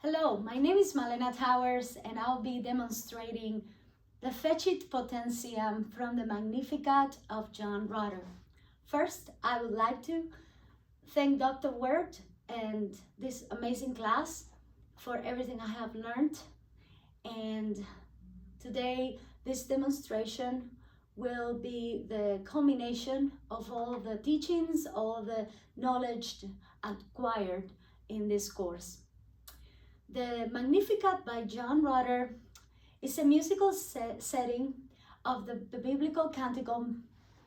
Hello, my name is Malena Towers and I'll be demonstrating the Fecit Potentiam from the Magnificat of John Rutter. First, I would like to thank Dr. Word and this amazing class for everything I have learned. And today, this demonstration will be the culmination of all the teachings, all the knowledge acquired in this course. The Magnificat by John Rutter is a musical setting of the biblical canticle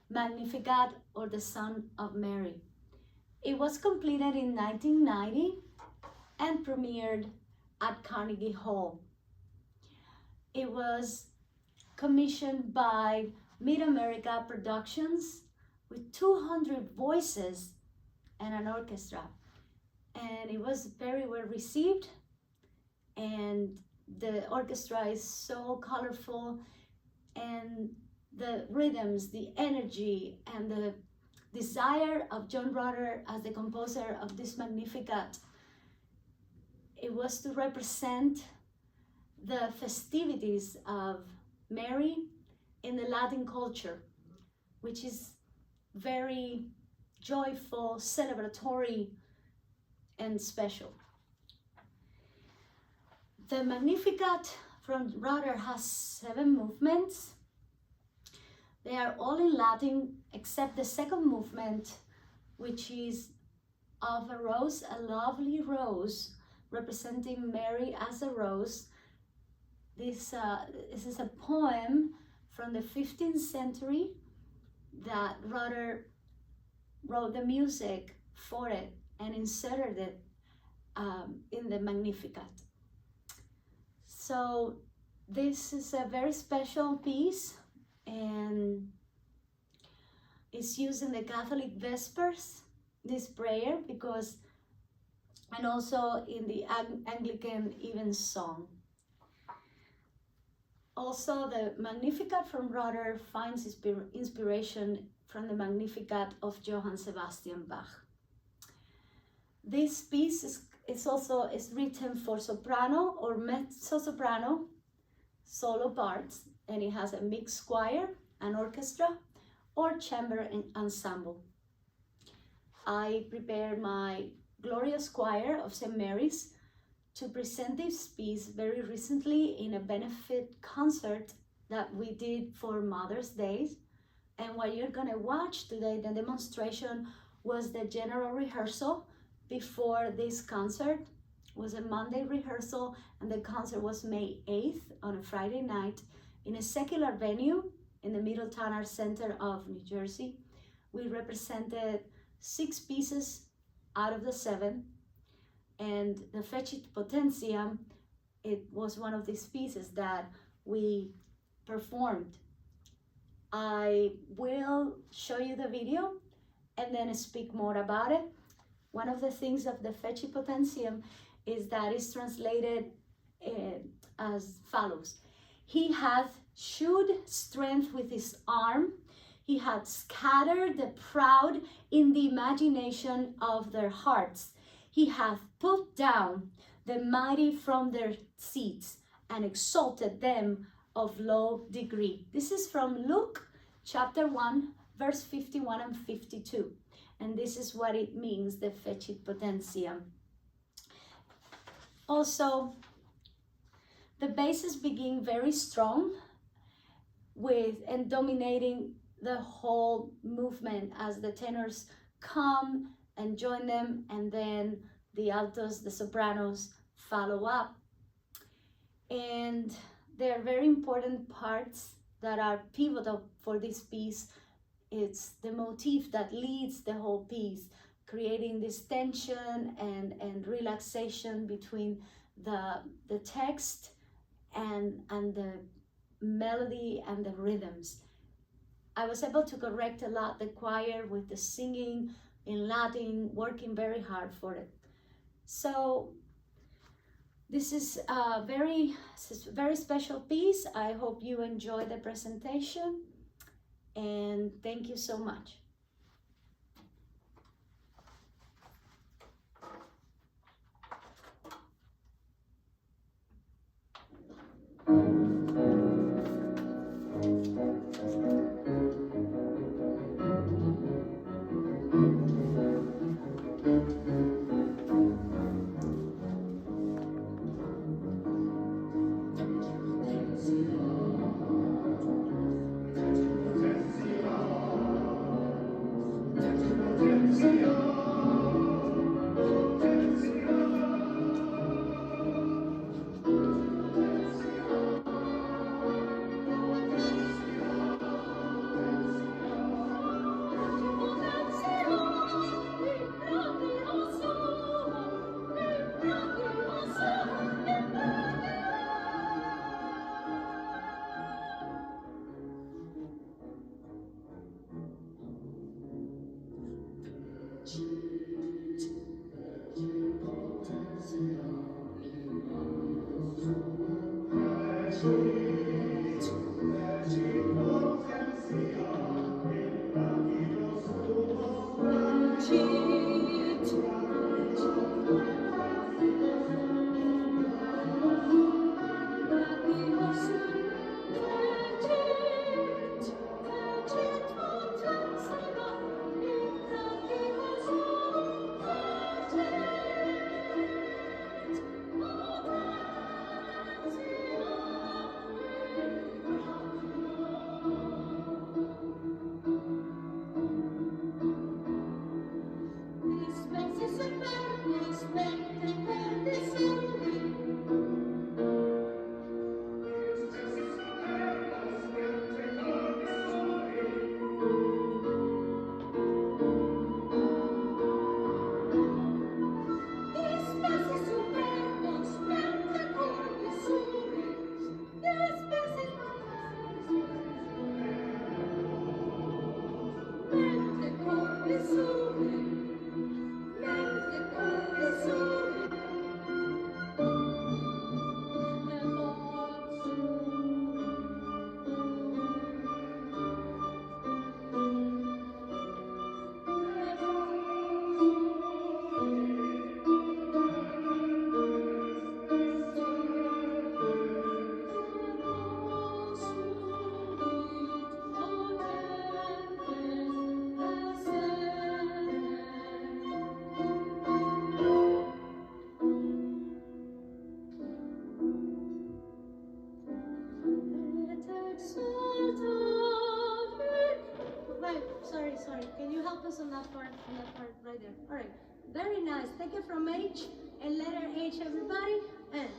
Magnificat, or the Son of Mary. It was completed in 1990 and premiered at Carnegie Hall. It was commissioned by Mid-America Productions with 200 voices and an orchestra. And it was very well received. And the orchestra is so colorful, and the rhythms, the energy, and the desire of John Rutter as the composer of this Magnificat, it was to represent the festivities of Mary in the Latin culture, which is very joyful, celebratory, and special. The Magnificat from Rutter has 7 movements. They are all in Latin except the second movement, which is of a rose, a lovely rose, representing Mary as a rose. This is a poem from the 15th century that Rutter wrote the music for it and inserted it in the Magnificat. So this is a very special piece, and it's used in the Catholic Vespers, this prayer, and also in the Anglican Evensong. Also, the Magnificat from Rutter finds inspiration from the Magnificat of Johann Sebastian Bach. This piece is written for soprano or mezzo-soprano solo parts, and it has a mixed choir, an orchestra, or chamber ensemble. I prepared my glorious choir of St. Mary's to present this piece very recently in a benefit concert that we did for Mother's Day. And what you're gonna watch today, the demonstration, was the general rehearsal before this concert. It was a Monday rehearsal, and the concert was May 8th on a Friday night in a secular venue in the Middletown Arts Center of New Jersey. We represented 6 pieces out of the 7, and the Fecit Potentiam, it was one of these pieces that we performed. I will show you the video and then speak more about it. One of the things of the Fecit Potentiam is that it's translated as follows. He hath shewed strength with his arm. He hath scattered the proud in the imagination of their hearts. He hath put down the mighty from their seats and exalted them of low degree. This is from Luke chapter 1, verse 51 and 52. And this is what it means, the Fecit Potentiam. Also, the basses begin very strong and dominating the whole movement as the tenors come and join them, and then the altos, the sopranos, follow up. And there are very important parts that are pivotal for this piece. It's the motif that leads the whole piece, creating this tension and relaxation between the text and the melody and the rhythms. I was able to correct a lot the choir with the singing in Latin, working very hard for it. So this is a very special piece. I hope you enjoy the presentation, and thank you so much. Sorry. Can you help us on that part right there? All right. Very nice. Take it from H and letter H, everybody. And.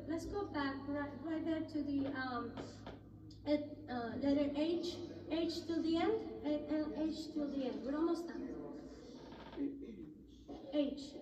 Let's go back right there to the letter H till the end, and H till the end. We're almost done. H.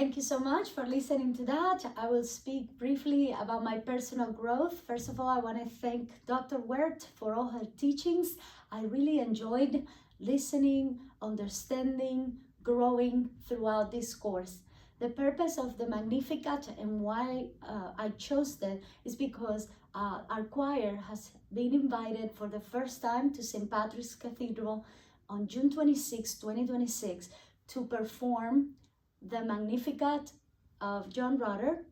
Thank you so much for listening to that. I will speak briefly about my personal growth. First of all, I want to thank Dr. Wert for all her teachings. I really enjoyed listening, understanding, growing throughout this course. The purpose of the Magnificat and why I chose that is because our choir has been invited for the first time to St. Patrick's Cathedral on June 26, 2026 to perform the Magnificat of John Rutter,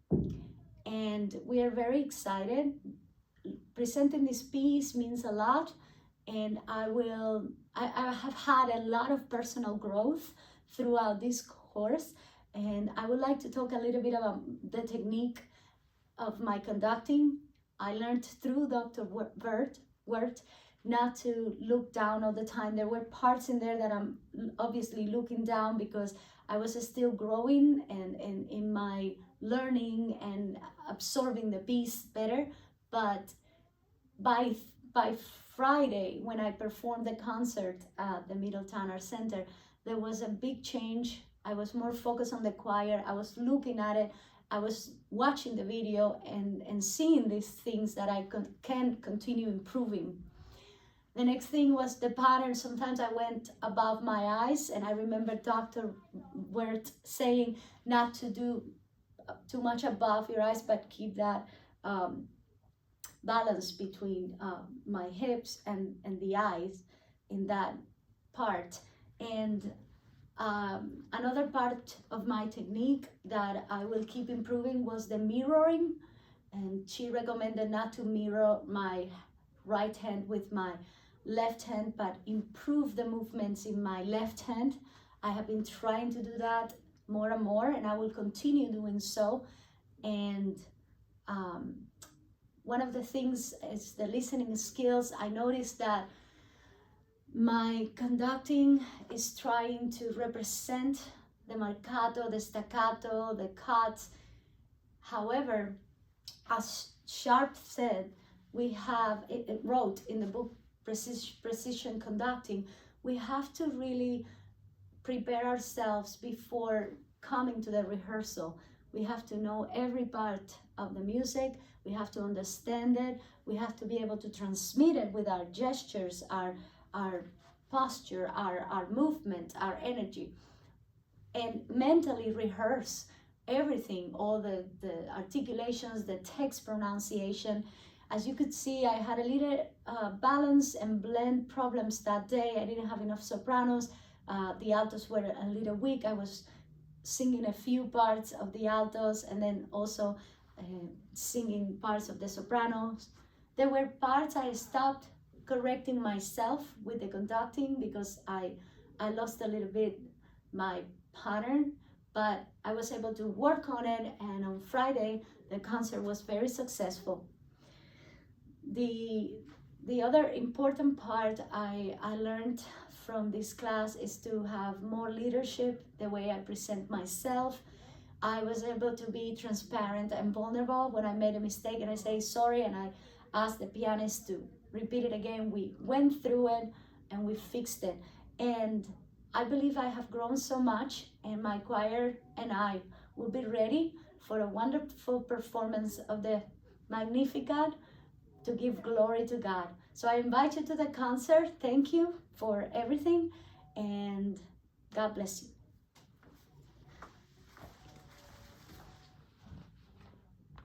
and we are very excited. Presenting this piece means a lot, and I have had a lot of personal growth throughout this course, and I would like to talk a little bit about the technique of my conducting. I learned through Dr. Wert not to look down all the time. There were parts in there that I'm obviously looking down because I was still growing and in my learning and absorbing the piece better. But by Friday, when I performed the concert at the Middletown Arts Center, there was a big change. I was more focused on the choir. I was looking at it. I was watching the video and seeing these things that I can continue improving. The next thing was the pattern. Sometimes I went above my eyes, and I remember Dr. Wert saying not to do too much above your eyes, but keep that balance between my hips and the eyes in that part. And another part of my technique that I will keep improving was the mirroring. And she recommended not to mirror my right hand with my left hand, but improve the movements in my left hand. I have been trying to do that more and more, and I will continue doing so. And one of the things is the listening skills. I noticed that my conducting is trying to represent the marcato, the staccato, the cuts. However, as Sharp said, it wrote in the book Precision Conducting, we have to really prepare ourselves before coming to the rehearsal. We have to know every part of the music. We have to understand it. We have to be able to transmit it with our gestures, our posture, our movement, our energy, and mentally rehearse everything, all the articulations, the text pronunciation. As you could see, I had a little balance and blend problems that day. I didn't have enough sopranos. The altos were a little weak. I was singing a few parts of the altos and then also singing parts of the sopranos. There were parts I stopped correcting myself with the conducting because I lost a little bit my pattern, but I was able to work on it, and on Friday the concert was very successful. The other important part I learned from this class is to have more leadership, the way I present myself. I was able to be transparent and vulnerable when I made a mistake, and I say sorry, and I asked the pianist to repeat it again. We went through it and we fixed it. And I believe I have grown so much, and my choir and I will be ready for a wonderful performance of the Magnificat to give glory to God. So I invite you to the concert. Thank you for everything, and God bless you.